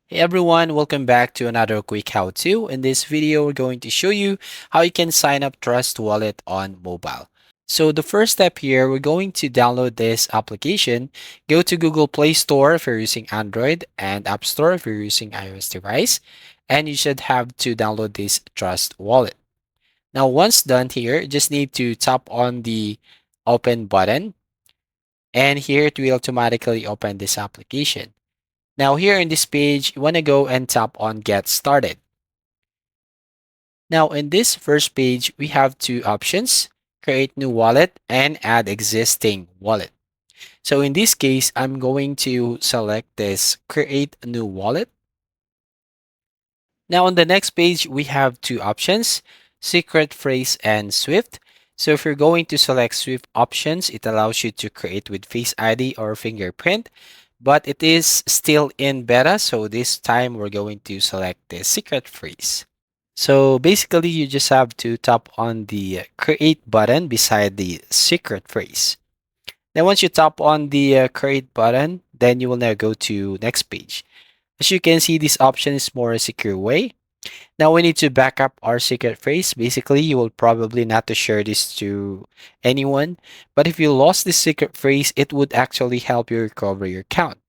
Hey everyone, welcome back to another quick how-to. In this video, we're going to show you how you can sign up Trust Wallet on mobile. So the first step here, we're going to download this application. Go to Google Play Store if you're using Android and App Store if you're using iOS device. And you should have to download this Trust Wallet. Now, once done here, you just need to tap on the open button. And here it will automatically open this application. Now here in this page, you want to go and tap on Get Started. Now in this first page, we have two options, create new wallet and add existing wallet. So in this case, I'm going to select this create a new wallet. Now on the next page, we have two options, secret phrase and Swift. So if you're going to select Swift options, it allows you to create with Face ID or fingerprint, but it is still in beta. So this time we're going to select the secret phrase. So basically you just have to tap on the create button beside the secret phrase. Then once you tap on the create button, then you will now go to next page. As you can see, this option is more a secure way. Now we need to back up our secret phrase. Basically, you will probably not to share this to anyone, but if you lost this secret phrase, it would actually help you recover your account.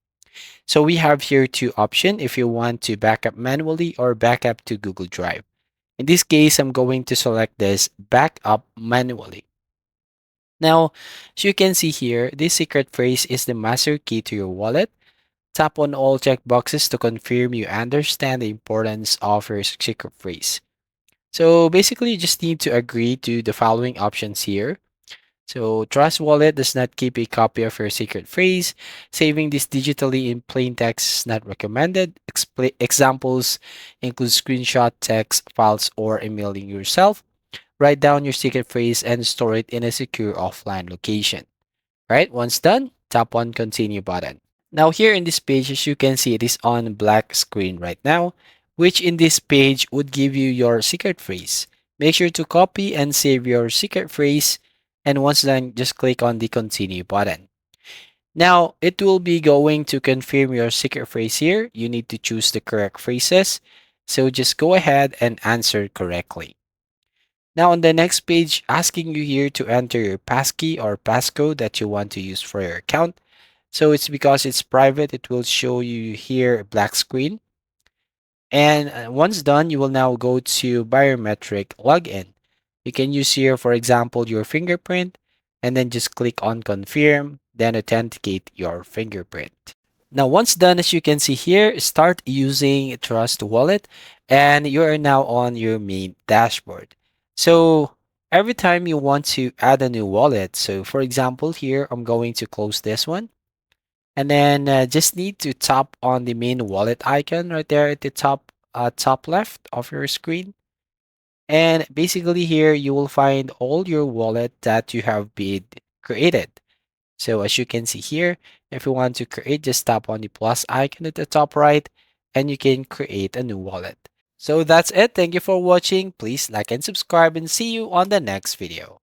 So we have here two options if you want to back up manually or back up to Google Drive. In this case, I'm going to select this back up manually. Now, as you can see here, this secret phrase is the master key to your wallet. Tap on all checkboxes to confirm you understand the importance of your secret phrase. So basically, you just need to agree to the following options here. So Trust Wallet does not keep a copy of your secret phrase. Saving this digitally in plain text is not recommended. Examples include screenshot, text, files, or emailing yourself. Write down your secret phrase and store it in a secure offline location. Right? Once done, tap on Continue button. Now here in this page, as you can see, it is on black screen right now, which in this page would give you your secret phrase. Make sure to copy and save your secret phrase, and once done, just click on the continue button. Now it will be going to confirm your secret phrase here. You need to choose the correct phrases. So just go ahead and answer correctly. Now on the next page, asking you here to enter your passkey or passcode that you want to use for your account. So it's because it's private, it will show you here a black screen. And once done, you will now go to biometric login. You can use here, for example, your fingerprint, and then just click on confirm, then authenticate your fingerprint. Now, once done, as you can see here, start using Trust Wallet, and you are now on your main dashboard. So every time you want to add a new wallet, so for example, here, I'm going to close this one. And then just need to tap on the main wallet icon right there at the top left of your screen. And basically here you will find all your wallet that you have been created. So as you can see here, if you want to create, just tap on the plus icon at the top right and you can create a new wallet. So that's it. Thank you for watching. Please like and subscribe and see you on the next video.